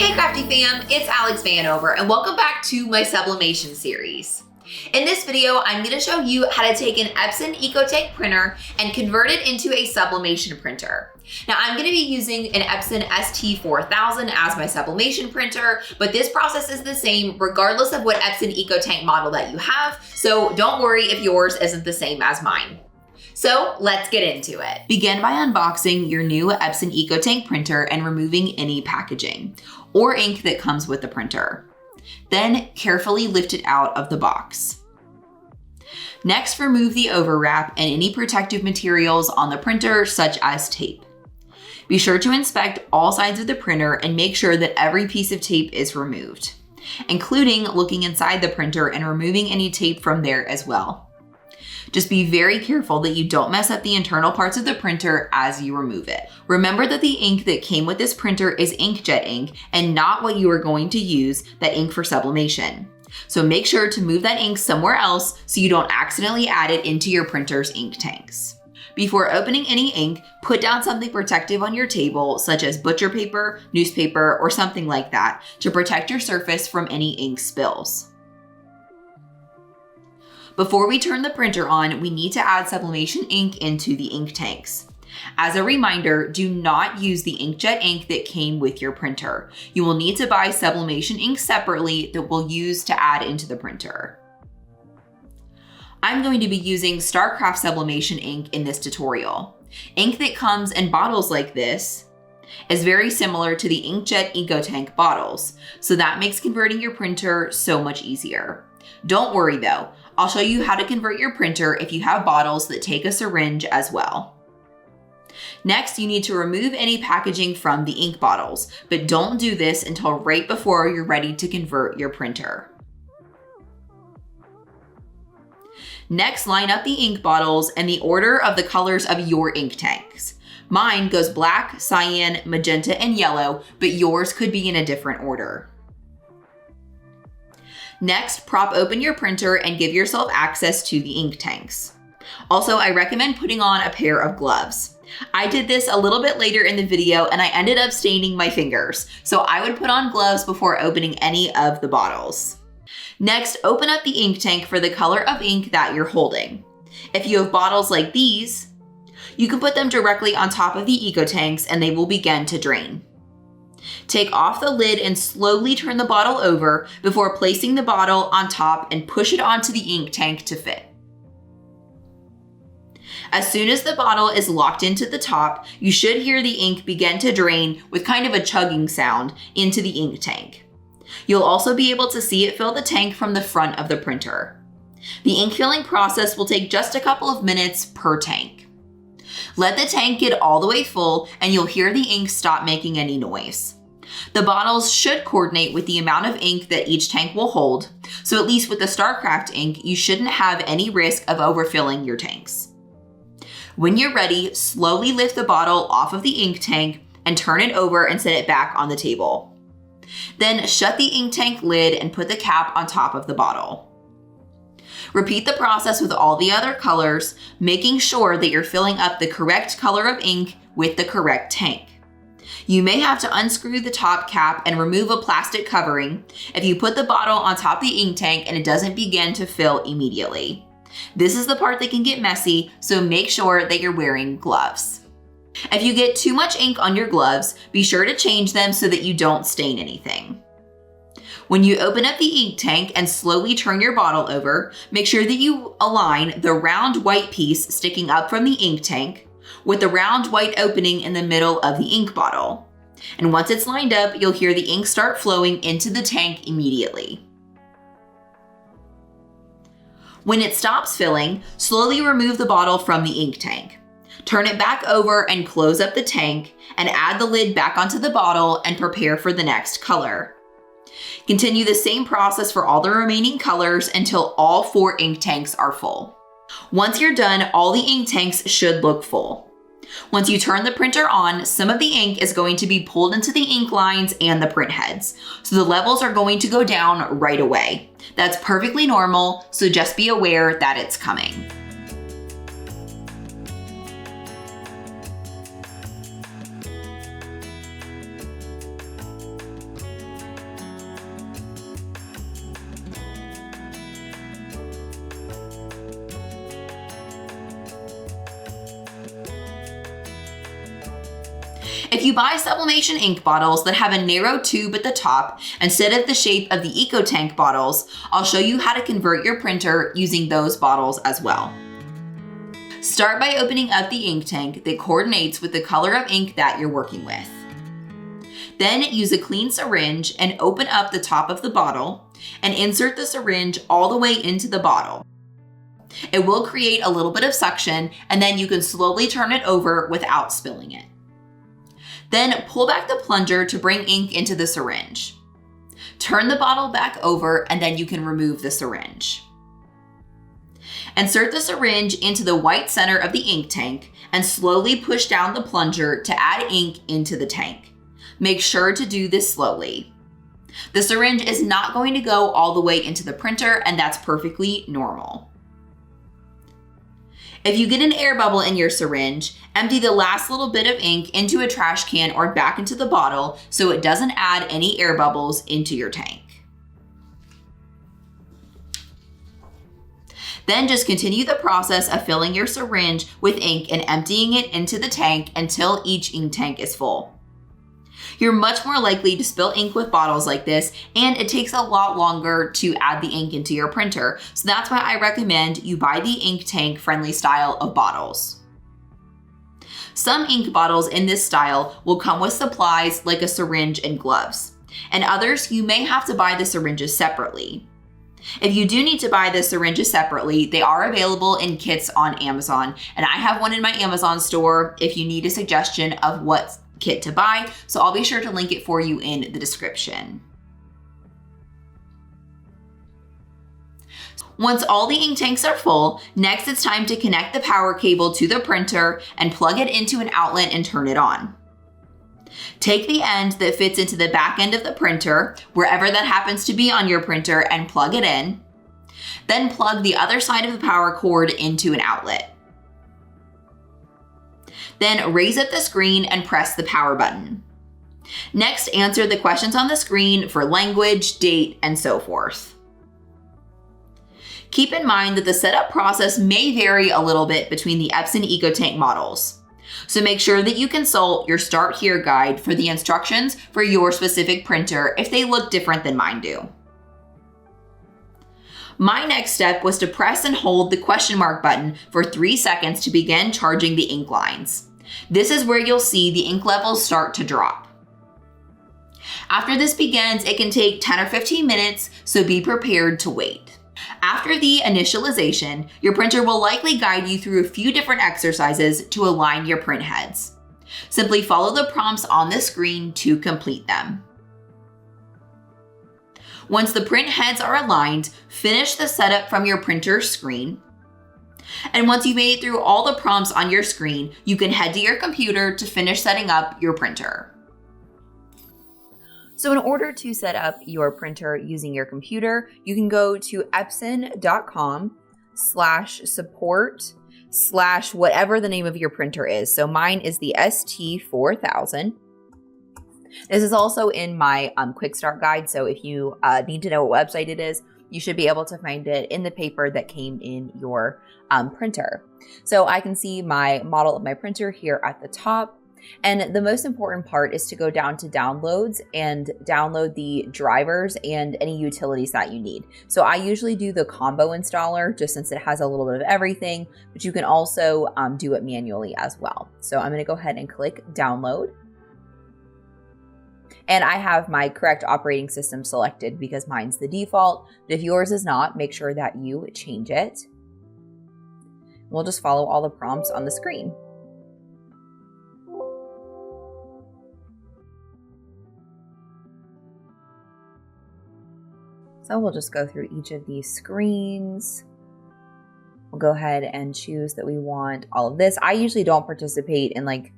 Hey Crafty fam, it's Alex Vanover and welcome back to my sublimation series. In this video, I'm going to show you how to take an Epson Ecotank printer and convert it into a sublimation printer. Now I'm going to be using an Epson ST4000 as my sublimation printer, but this process is the same regardless of what Epson Ecotank model that you have, so don't worry if yours isn't the same as mine. So let's get into it. Begin by unboxing your new Epson Ecotank printer and removing any packaging or ink that comes with the printer. Then carefully lift it out of the box. Next, remove the overwrap and any protective materials on the printer, such as tape. Be sure to inspect all sides of the printer and make sure that every piece of tape is removed, including looking inside the printer and removing any tape from there as well. Just be very careful that you don't mess up the internal parts of the printer as you remove it. Remember that the ink that came with this printer is inkjet ink and not what you are going to use that ink for sublimation. So make sure to move that ink somewhere else so you don't accidentally add it into your printer's ink tanks. Before opening any ink, put down something protective on your table, such as butcher paper, newspaper, or something like that, to protect your surface from any ink spills. Before we turn the printer on, we need to add sublimation ink into the ink tanks. As a reminder, do not use the inkjet ink that came with your printer. You will need to buy sublimation ink separately that we'll use to add into the printer. I'm going to be using Starcraft Sublimation Ink in this tutorial. Ink that comes in bottles like this is very similar to the inkjet Ecotank bottles, so that makes converting your printer so much easier. Don't worry though, I'll show you how to convert your printer if you have bottles that take a syringe as well. Next, you need to remove any packaging from the ink bottles, but don't do this until right before you're ready to convert your printer. Next, line up the ink bottles in the order of the colors of your ink tanks. Mine goes black, cyan, magenta, and yellow, but yours could be in a different order. Next, prop open your printer and give yourself access to the ink tanks. Also, I recommend putting on a pair of gloves. I did this a little bit later in the video and I ended up staining my fingers, so I would put on gloves before opening any of the bottles. Next, open up the ink tank for the color of ink that you're holding. If you have bottles like these, you can put them directly on top of the Ecotanks and they will begin to drain. Take off the lid and slowly turn the bottle over before placing the bottle on top and push it onto the ink tank to fit. As soon as the bottle is locked into the top, you should hear the ink begin to drain with kind of a chugging sound into the ink tank. You'll also be able to see it fill the tank from the front of the printer. The ink filling process will take just a couple of minutes per tank. Let the tank get all the way full and you'll hear the ink stop making any noise. The bottles should coordinate with the amount of ink that each tank will hold, so at least with the Starcraft ink, you shouldn't have any risk of overfilling your tanks. When you're ready, slowly lift the bottle off of the ink tank and turn it over and set it back on the table. Then shut the ink tank lid and put the cap on top of the bottle. Repeat the process with all the other colors, making sure that you're filling up the correct color of ink with the correct tank. You may have to unscrew the top cap and remove a plastic covering if you put the bottle on top of the ink tank and it doesn't begin to fill immediately. This is the part that can get messy, so make sure that you're wearing gloves. If you get too much ink on your gloves, be sure to change them so that you don't stain anything. When you open up the ink tank and slowly turn your bottle over, make sure that you align the round white piece sticking up from the ink tank with the round white opening in the middle of the ink bottle. And once it's lined up, you'll hear the ink start flowing into the tank immediately. When it stops filling, slowly remove the bottle from the ink tank. Turn it back over and close up the tank and add the lid back onto the bottle and prepare for the next color. Continue the same process for all the remaining colors until all 4 ink tanks are full. Once you're done, all the ink tanks should look full. Once you turn the printer on, some of the ink is going to be pulled into the ink lines and the print heads, so the levels are going to go down right away. That's perfectly normal, so just be aware that it's coming. If you buy sublimation ink bottles that have a narrow tube at the top instead of the shape of the Ecotank bottles, I'll show you how to convert your printer using those bottles as well. Start by opening up the ink tank that coordinates with the color of ink that you're working with. Then use a clean syringe and open up the top of the bottle and insert the syringe all the way into the bottle. It will create a little bit of suction, and then you can slowly turn it over without spilling it. Then pull back the plunger to bring ink into the syringe. Turn the bottle back over, and then you can remove the syringe. Insert the syringe into the white center of the ink tank and slowly push down the plunger to add ink into the tank. Make sure to do this slowly. The syringe is not going to go all the way into the printer, and that's perfectly normal. If you get an air bubble in your syringe, empty the last little bit of ink into a trash can or back into the bottle so it doesn't add any air bubbles into your tank. Then just continue the process of filling your syringe with ink and emptying it into the tank until each ink tank is full. You're much more likely to spill ink with bottles like this, and it takes a lot longer to add the ink into your printer. So that's why I recommend you buy the ink tank friendly style of bottles. Some ink bottles in this style will come with supplies like a syringe and gloves, and others you may have to buy the syringes separately. If you do need to buy the syringes separately, they are available in kits on Amazon, and I have one in my Amazon store if you need a suggestion of what kit to buy, so I'll be sure to link it for you in the description. Once all the ink tanks are full, next it's time to connect the power cable to the printer and plug it into an outlet and turn it on. Take the end that fits into the back end of the printer, wherever that happens to be on your printer, and plug it in. Then plug the other side of the power cord into an outlet. Then raise up the screen and press the power button. Next, answer the questions on the screen for language, date, and so forth. Keep in mind that the setup process may vary a little bit between the Epson Ecotank models. So make sure that you consult your Start Here guide for the instructions for your specific printer if they look different than mine do. My next step was to press and hold the question mark button for 3 seconds to begin charging the ink lines. This is where you'll see the ink levels start to drop. After this begins, it can take 10 or 15 minutes, so be prepared to wait. After the initialization, your printer will likely guide you through a few different exercises to align your print heads. Simply follow the prompts on the screen to complete them. Once the print heads are aligned, finish the setup from your printer's screen. And once you've made it through all the prompts on your screen, you can head to your computer to finish setting up your printer. So in order to set up your printer using your computer, you can go to epson.com/support/ whatever the name of your printer is. So mine is the ST4000. This is also in my quick start guide. So if you need to know what website it is, you should be able to find it in the paper that came in your printer. So I can see my model of my printer here at the top. And the most important part is to go down to downloads and download the drivers and any utilities that you need. So I usually do the combo installer just since it has a little bit of everything, but you can also do it manually as well. So I'm going to go ahead and click download. And I have my correct operating system selected because mine's the default. But if yours is not, make sure that you change it. We'll just follow all the prompts on the screen. So we'll just go through each of these screens. We'll go ahead and choose that we want all of this. I usually don't participate in I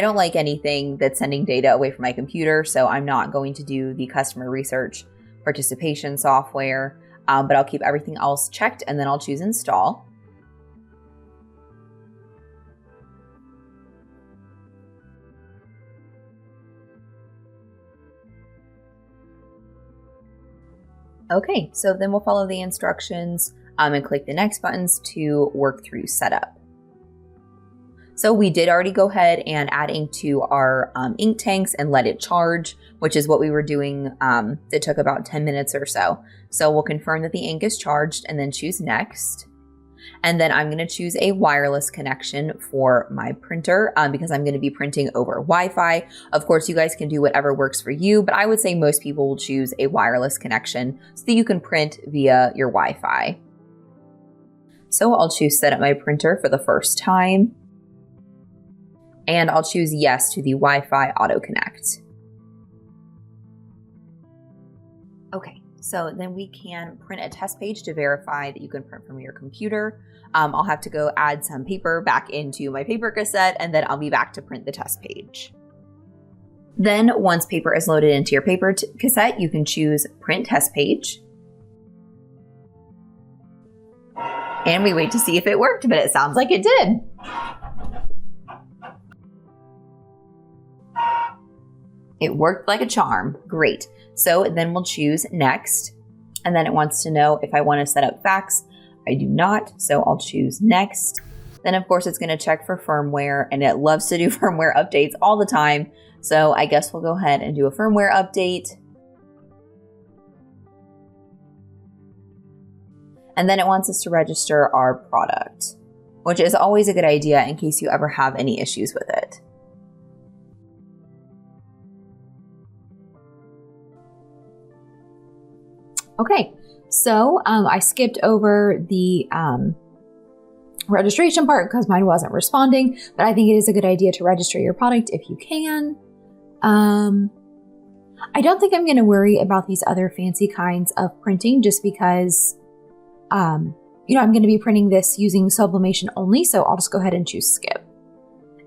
don't like anything that's sending data away from my computer, so I'm not going to do the customer research participation software, but I'll keep everything else checked and then I'll choose install. Okay, so then we'll follow the instructions and click the next buttons to work through setup. So we did already go ahead and add ink to our ink tanks and let it charge, which is what we were doing. It took about 10 minutes or so. So we'll confirm that the ink is charged and then choose next. And then I'm going to choose a wireless connection for my printer because I'm going to be printing over Wi-Fi. Of course, you guys can do whatever works for you, but I would say most people will choose a wireless connection so that you can print via your Wi-Fi. So I'll choose set up my printer for the first time. And I'll choose yes to the Wi-Fi auto connect. Okay, so then we can print a test page to verify that you can print from your computer. I'll have to go add some paper back into my paper cassette, and then I'll be back to print the test page. Then once paper is loaded into your paper cassette, you can choose print test page. And we wait to see if it worked, but it sounds like it did. It worked like a charm. Great. So then we'll choose next. And then it wants to know if I want to set up fax. I do not, so I'll choose next. Then of course it's going to check for firmware, and it loves to do firmware updates all the time. So I guess we'll go ahead and do a firmware update. And then it wants us to register our product, which is always a good idea in case you ever have any issues with it. Okay, so I skipped over the registration part because mine wasn't responding, but I think it is a good idea to register your product if you can. I don't think I'm going to worry about these other fancy kinds of printing just because, I'm going to be printing this using sublimation only, so I'll just go ahead and choose skip.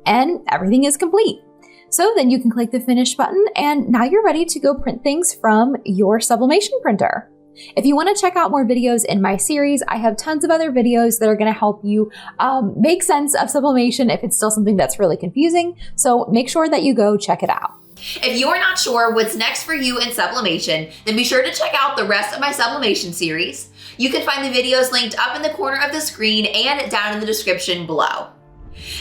And everything is complete. So then you can click the finish button, and now you're ready to go print things from your sublimation printer. If you want to check out more videos in my series, I have tons of other videos that are going to help you make sense of sublimation if it's still something that's really confusing. So make sure that you go check it out. If you're not sure what's next for you in sublimation, then be sure to check out the rest of my sublimation series. You can find the videos linked up in the corner of the screen and down in the description below.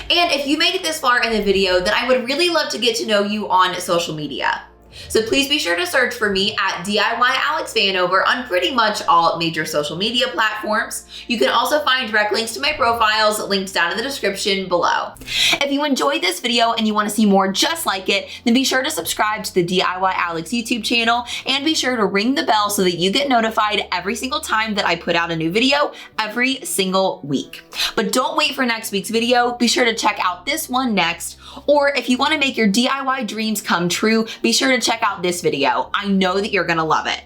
And if you made it this far in the video, then I would really love to get to know you on social media. So please be sure to search for me at DIY Alex Vanover on pretty much all major social media platforms. You can also find direct links to my profiles linked down in the description below. If you enjoyed this video and you want to see more just like it, then be sure to subscribe to the DIY Alex YouTube channel and be sure to ring the bell so that you get notified every single time that I put out a new video every single week. But don't wait for next week's video. Be sure to check out this one next. Or if you want to make your DIY dreams come true, be sure to check out this video. I know that you're going to love it.